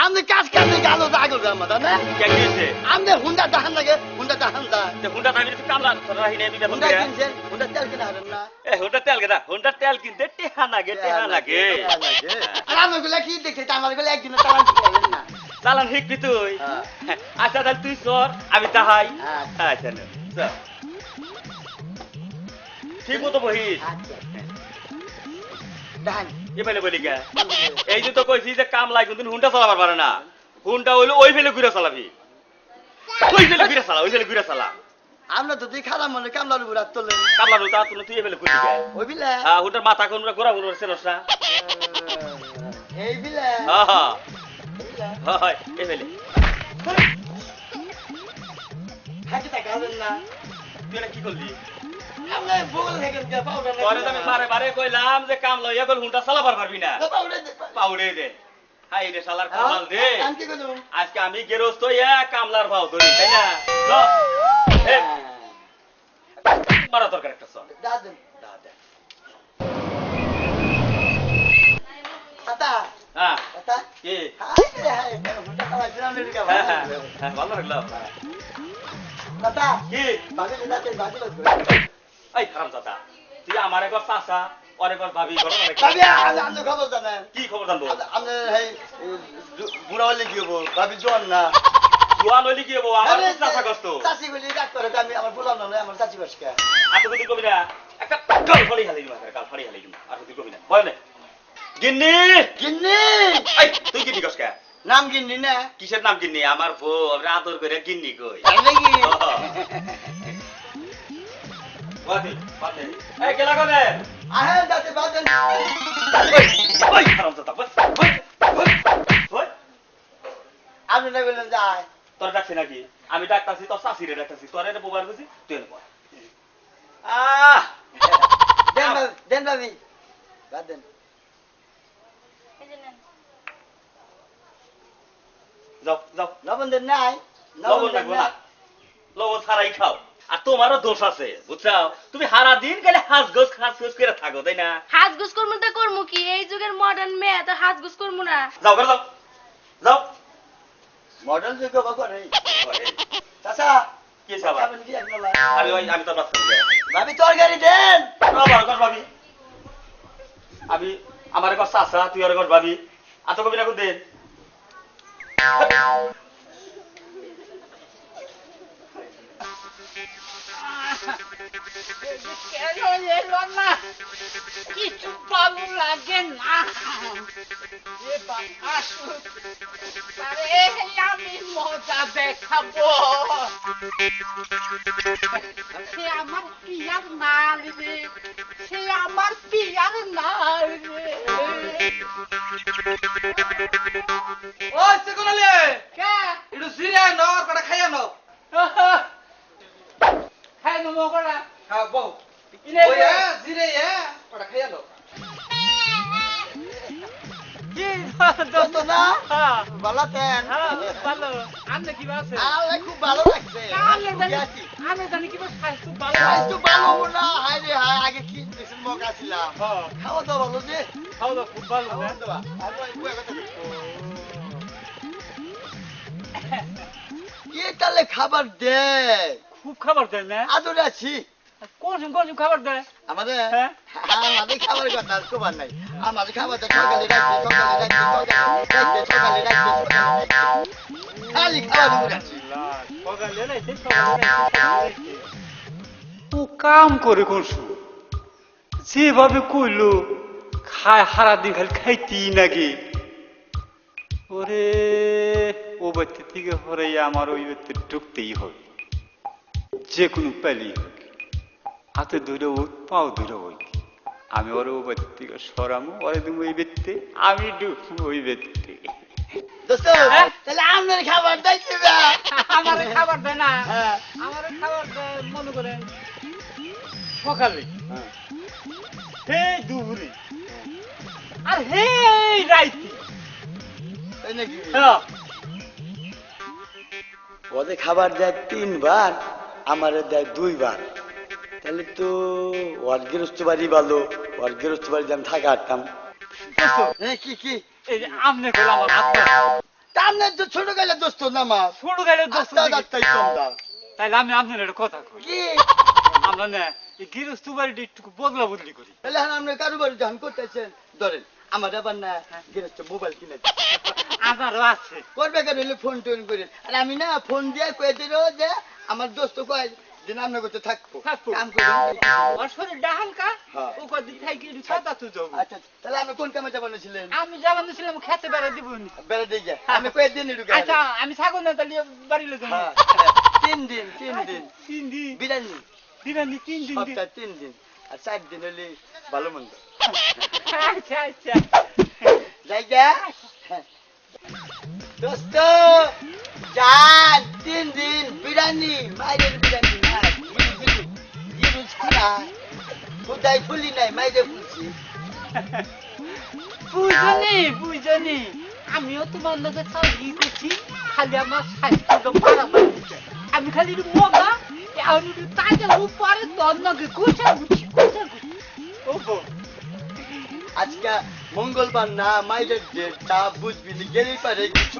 আমনে কাজ কাজে গালো দাগল জামাতা না কে দিয়েছে আমনে হুন্ডা দাহান লাগে হুন্ডা দাহান দা তে হুন্ডা থাকলে তো কামলা রাহি নেই বিটা হুন্ডা কিনছেন হুন্ডা তেল কিনা হারেন না এ হুন্ডা তেল গেদা হুন্ডা তেল কিনতে টেহা লাগে আর আমি গুলা কি দেখছি আমার গুলা একদিন চালান শিখাইলেন না চালান শিখবি তুই আচ্ছা তাহলে তুই চল আমি তাহাই আচ্ছা না চল ঠিক মতো বহিস দাহান এ ফেলে বলি কে এই যে তো কইছি যে কাম লাই কিন্তু হুন্ডা চালাবার পারে না হুন্ডা হইলো ওই ফেলে ঘুরে চালাবি ওই ফেলে ঘুরে চালা আমরা তো তুই খারাপ মনে কামলার উপর হাত তোলেন কামলার উতা তুই তুই ফেলে ঘুরে গে ওই বিলে হুন্ডার মাথা কোন গোরা গোরা সেনস না এই বিলে হয় এই ফেলে হাতে তাকাবেন না তুই এটা কি করলি আমরা বল থেকে গা পাউডার পরে আমি বারে বারে কইলাম যে কাম লইয়া গেল হুন্ডা চালাবার পারবি না পাউডে দে হাই রে শালার কামাল দে আজকে আমি গেরস্ত কামলার ভাও ধরি তাই না মারা দরকার একটা সব দাদা দাদা আতা হ্যাঁ আতা কি হাই রে হাই হুন্ডা চালাছিলাম রে কা হ্যাঁ ভালো লাগলো আতা কি বাগে দাতে বাগে এই খারাপ দাদা তুই আমার একবার চাচা আর একবার ভাবি ঘটনা দেখি ভাবি আমি খবর জানেন কি খবর জানবো আমি এই বুড়া হলে কি হবো ভাবি জোয়ান না জোয়ান হইলে কি হবো আমার চাচা কষ্ট চাচি বলি ডাক করে আমি আমার বুড়া না আমার চাচি বসকে আর তুই কবি না একটা গাল ফাড়ি হালাই দিবা গাল ফাড়ি হালাই দিবা আর তুই কবি না বল না গিন্নি গিন্নি এই তুই গিন্নি কস কে নাম গিন্নি না কিসের নাম গিন্নি আমার বউ আমরা আদর করে গিন্নি কই তাই নাকি বাদি বাদি এই গেলা কোনে আহে দাতে বাদেন ওই হারাম দাদা বস ওই আপনি না বলেন যায় তোর ডাকছি নাকি আমি ডাকতাছি তোর শাশুড়ি ডাকতাছি তোর এটা মোবাইল কইছি তুই এনে বল দেন ভাবি বাদেন যাও যাও লবণ দেন নাই লবণ লাগবে না লবণ ছাড়াই খাও আর তোমারও দোষ আছে বুঝছো তুমি সারা দিন গেলে হাঁসগোস করে থাকো তাই না হাজগুজ করমু তা করমু কি এই যুগের মডার্ন মেয়ে তো হাজগুজ করমু না যাও করে যাও যাও মডেল যুগ করে চাচা কি সাবা আপনি কি একলা আমি তো বাচ্চা ভাবি তরকারি দেন আবার কর ভাবি আমি আমার একবার চাচা তুই আর একবার ভাবি আর তো কবি না দেন কিছু ভালো লাগে না আমি মজা দেখাবো সে আমার পিয়ার নাল রে সে আমার পিয়ার নাল রে ও সেগুনলে কে ইডু সিরিয়া ন কটা খাইয়া ন খাই নমো করা হ্যাঁ বউ ইনে ওয়া জিরে কটা খাইয়া ন কি দোস্ত না হ্যাঁ ভালো তেন ভালো আপনি কি আছে আরে খুব ভালো লাগছে আমি জানি কি স্বাস্থ্য ভালো একটু ভালো না হাই রে হাই আগে কি দেখছেন মকা ছিলাম খাওয়া দাওয়া ভালো যে খাওয়া দাওয়া খুব ভালো খাওয়া দাওয়া আর ওই কথা কি তাহলে খাবার দে খুব খাবার দেয় না আদরে আছি কোন খাবার দেয় আমাদের হ্যাঁ? আমাদের খাবার কথা আর কোবার নাই আমাদের খাবার তো সকালে খালি খাবার উপরে আছি ও কাম করে করছু যেভাবে কইলো খায় হারা দিন খালি খাইতেই নাকি ওরে ও বাচ্চা থেকে হরে আমার ওই বাচ্চা ঢুকতেই হবে যে কোনো পেলেই হোক হাতে ধরে হোক পাও ধরে হোক আমি ওর ও বাচ্চা থেকে সরামো ওরে তুমি ওই ব্যক্তি আমি ঢুকবো ওই ব্যক্তি দোস্ত তাহলে আপনার খাবার দিতে আমার খাবার দেয় না আমার খাবার দেয় মনে করেন সকালে হে দুপুরে আর হে রাইতে তাই নাকি হ্যাঁ ওদের খাবার দেয় 3 বার আমারে দেয় 2 বার তাহলে তো ওর গৃহস্থ বাড়ি ভালো ওর গৃহস্থ বাড়ি আমি থাকা হাঁটতাম কি কি এই যে আমনে করলাম আমার হাত টামনে তো ছোট গেলে দোস্ত না মা ছোট গাড়ি দোস্ত আস্তে আস্তে কম দাও তাইলে আমি আপনার একটা কথা কই কি আমরা না এই গৃহস্থ বাড়িটা একটু বদলা বদলি করি তাহলে এখন আপনি কারো বাড়ি যখন করতেছেন ধরেন আমার আবার না গৃহস্থ মোবাইল কিনে দিন। আমারও আছে করবে কেন হলে ফোন টোন করে আর আমি না ফোন দিয়ে কয়ে দিল যে আমার দোস্ত কয় দিন আপনার কাছে থাকবো থাকবো। কাম করবেন ওর শরীরটা হালকা হ্যাঁ। ও কদিন থাকি একটু ছাতা তো যাবো আচ্ছা আচ্ছা। তাহলে আপনি কোন কামে যাবেন ছিলেন আমি যাবানো ছিলাম খেতে বেড়া দিব বেড়া দিয়ে আমি কয়ে দিন ঢুকে আচ্ছা আমি ছাগল না তাহলে বাড়িলে যাবো হ্যাঁ 3 দিন 3 দিন 3 দিন বিরিয়ানি বিরিয়ানি 3 দিন সপ্তাহ 3 দিন আর 4 দিন হলে ভালো মন্দ আচ্ছা আচ্ছা জায়গা দোস্ত চার 3 দিন বিরিয়ানি মাইরের বিরিয়ানি না গিরু ছাড়া খুদাই ফুলি নাই মাইরে ফুলছি বুঝনি আমিও তোমার লোকের সাথে করছি খালি আমার স্বাস্থ্যটা খারাপ হয়েছে আমি খালি মগা আমি তাজা উপরে তন্নকে কুচা গুছি ওপো আজকে মঙ্গলবার না মাইরের ডেটটা বুঝবি না গেলেই পারে কিছু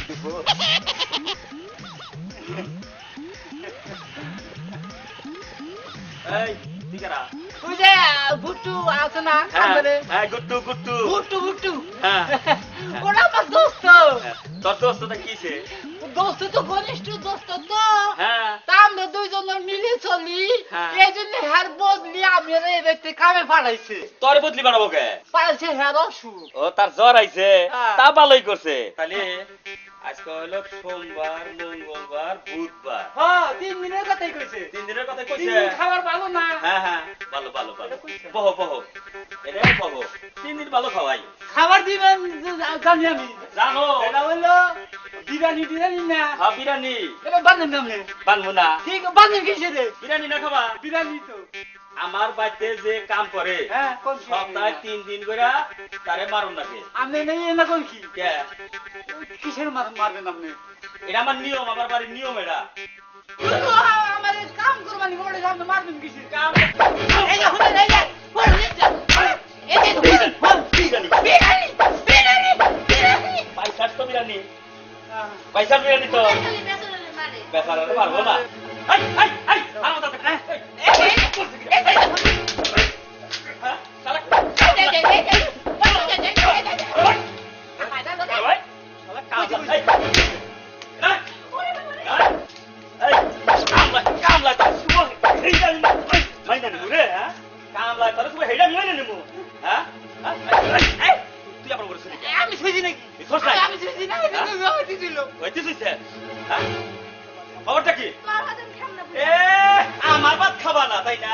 দেবো এই দিকারা বুঝে বুট্টু আছে না কামরে হ্যাঁ গুট্টু গুট্টু বুট্টু হ্যাঁ ওরা আমার দোস্ত তোর দোস্তটা কিছে দোস্ত তো ঘনিষ্ঠ দোস্ত তো হ্যাঁ তা আমরা দুইজনের মিলে চলি হ্যাঁ। এই জন্য হার বদলি আমি এই ব্যক্তি কামে পাঠাইছে তোর বদলি বানাবো কে পাঠাইছে হ্যার অসুখ ও তার জ্বর আইছে হ্যাঁ। তা ভালোই করছে তাহলে আজকে হলো সোমবার মঙ্গলবার বুধবার হ্যাঁ 3 দিনের কথাই কইছে 3 দিনের কথা 3 কইছে দিন খাবার ভালো না হ্যাঁ হ্যাঁ ভালো ভালো ভালো এটা কইছে। বহো বহো এটা বহো 3 দিন ভালো খাওয়াই খাবার দিবেন জানি আমি জানো এটা হলো বিরিয়ানি না হ্যাঁ বিরিয়ানি এটা বান্ধব নামলে বানবো না ঠিক বান্ধব কিসে রে বিরিয়ানি না খাবা বিরিয়ানি তো আমার বাড়িতে যে কাম করে হ্যাঁ কোন সপ্তাহে 3 দিন করে তারে মারুন নাকি আমি নেই না কোন কি কে কিসের মারবেন আপনি এটা আমার নিয়ম আমার বাড়ির নিয়ম এটা আমার কাম করবানি বড় জান মারবেন কিসের কাম এই যে হুনে এই যে হুনে এই যে বিরিয়ানি পয়সা তো বিরিয়ানি পয়সা বিরিয়ানি তো খালি বেসনের মারে বেচারা পারবো না হাই হাই হাই আমার দাদা আমি সুজি নাকি আমি সুজি না আমি দিছিল খবরটা কি তোর হাতে খামনা এ আমার ভাত খাবা না তাই না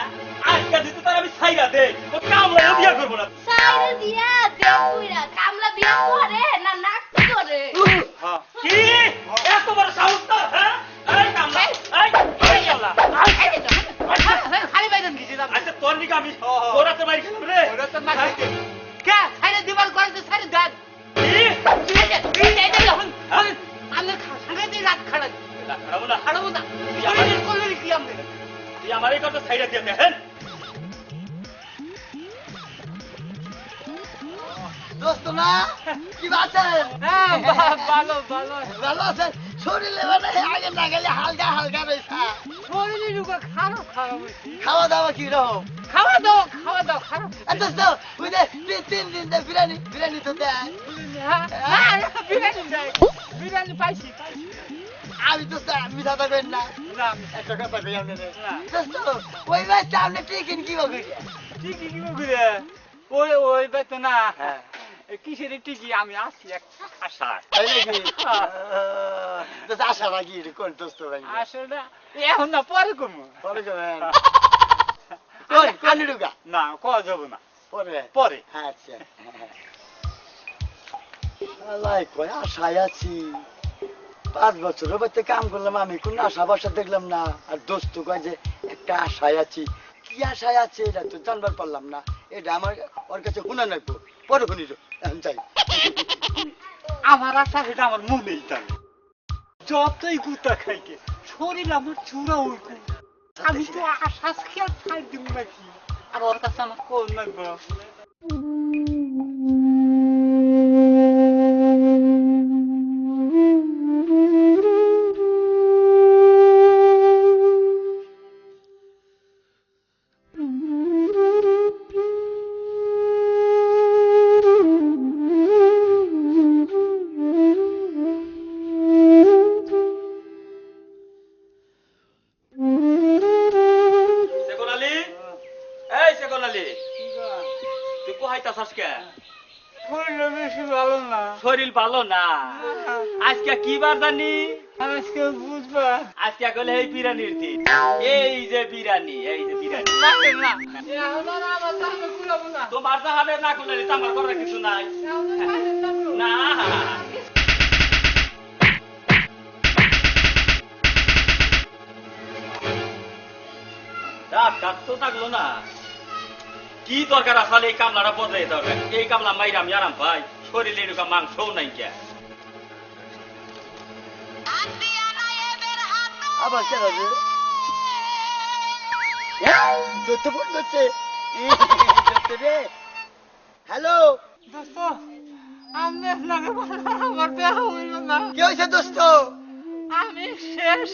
আজকে দিতে তার আমি ছাইরা দে ও কামলা বিয়া করবো না সাইরে দিয়া দেবুইরা কামলা বিয়া করে না নাক করে কি এত বড় সাহস তো হ্যাঁ এই কামলা এই কামলা খালি বাইরেন গেছিলাম আচ্ছা তোর নিকে আমি তোরাতে মারি খেলাম রে ওরা তো মার কে সাইরে দিবার করে তো সাইরে দাঁত আমি সামনে দিয়ে রাত খাড়া খারাপ না খাড়াবো না শরীরের করলে কি আমি তুই আমার এই কথা ছাইরা দিয়ে দেখেন দোস্ত না কি আছেন হ্যাঁ ভালো ভালো ভালো আছেন শরীরে মানে আগে না গেলে হালকা হালকা রয়েছে শরীরের রোগ খারাপ খারাপ হয়েছে খাওয়া দাওয়া কি রকম খাওয়া দাও খারাপ দোস্ত ওই যে 3 দিন যে বিরিয়ানি তো দেয় হ্যাঁ বিরিয়ানি পাইছি আমি তো মিঠা থাকবেন না না একটা কথা কই আপনাদের না দোস্ত ওই বাচ্চা আপনি টিকিন কি বলি ঠিকই কি বলবে ওই বেতো না হ্যাঁ কিসের টিকি আমি আসছি এক আশা তাই নাকি দোস্ত আশা নাকি কোন দোস্ত ভাই আসলে এখন না পরে কমু পরে করবেন কই কানি ঢুকা না কওয়া যাব না পরে পরে আচ্ছা আল্লাহ কই আশায় আছি 5 বছর হতে কাম করলাম আমি কোন আশা বাসা দেখলাম না আর দোস্ত কয় যে একটা আশায় আছি কি আশায় আছে এটা তো জানবার পারলাম না এটা আমার ওর কাছে শোনা নাই পরে শুনি এখন চাই আমার আশা সেটা আমার মনেই থাকে যতই গুতা খাইকে শরীর আমার চূড়া উঠবে আমি তো আশা খেয়াল ছাড় দিব নাকি আর ওর কাছে আমার কোন লাগবে শরীরটা বেশি ভালো না। শরীর ভালো না। আজকে কি বার জানি? আজকে বুঝবার আজকে কইলে এই বিরিয়ানির দিন। এই যে বিরিয়ানি, এই যে বিরিয়ানি। লাগে না। এখন আর আমার জামা খুলাবো না। তোমার যাহাবে না করলে আমার করার কিছু নাই। এখন আর বাইরে যাবো। না। রাত কাজ তো থাকলো না। কি দরকার আসলে এই কামলাটা বদলাই দরকার। এই কামলা মাইরা আমি আরাম ভাই। শরীরে এরকম মাংসও নাই কে। আবার কে রে? দত্ত ফোন করছে। দত্ত রে। হ্যালো, দোস্ত, আমি আপনাকে বললাম, আমার দেহ হইল না। কি হয়েছে দোস্ত? আমি শেষ।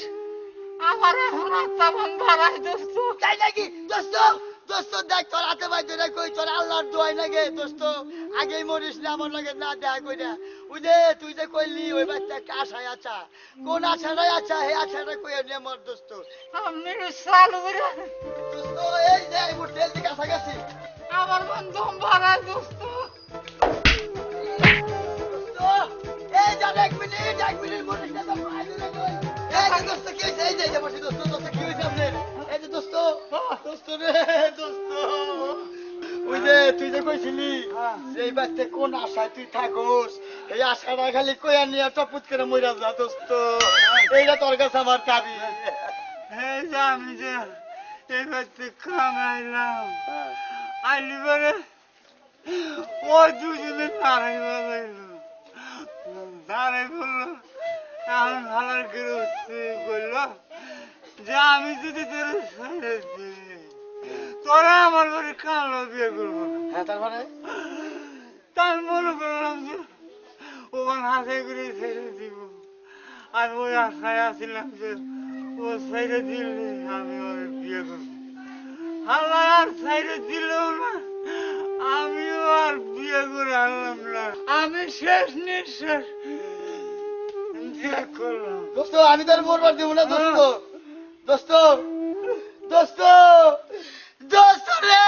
আমার এখন আত্মা বন্ধ হারাই দোস্ত। তাই নাকি দোস্ত? দোস্ত দেখ তোর হাতে ভাই তোরা কই তোর আল্লাহর দোয়াই লাগে দোস্ত। আগেই মরিস না আমার লাগে না দেখা কইরা। ওই যে তুই যে কইলি ওই বাচ্চা একটা আশায় আছা। কোন আশাটাই আছা হে আশাটা কইয়া নে আমার দোস্ত। আপনি চালু করে দোস্ত এই যে এই মুহূর্তে এদিকে কাছাকাছি। আমার বন্ধু হারাই দোস্ত। দোস্ত এই যা এক মিনিট মরিস না তো আইলে না কই। এই যে দোস্ত কি হইছে এই যে বসে দোস্ত দোস্ত কি হইছে আপনার? এই যে দোস্ত দোস্ত রে দোস্ত। ওই যে তুই যে কইছিলি যে এই বাচ্চা কোন আশায় তুই থাকোস এই আশাটা খালি কইয়া নিয়ে টপুত করে মইরা যা দোস্ত। এইটা তোর কাছে আমার দাবি। এই যে আমি যে এবার কামাইলাম আইলি পরে ও দুজনে দাঁড়াই বাজাইলো দাঁড়াই বললো এখন ভালার করে উঠতে বললো যে আমি যদি তোর ছেড়ে দিই তোরা আমার ঘরে কালো বিয়ে করবো। হ্যাঁ তারপরে তাই মনে করলাম যে ওখানে হাতে করে ছেড়ে দিব আর ওই আশায় আসছিলাম যে ও ছেড়ে দিলে আমি ওর বিয়ে করবো। আল্লাহ আর ছেড়ে দিলেও না আমিও আর বিয়ে করে আনলাম না। আমি শেষ নিঃশ্বাস বিয়ে করলাম। দোস্ত আমি তোর মরবার দিব না দোস্ত। দোস্ত দোস্ত দোস্ত রে।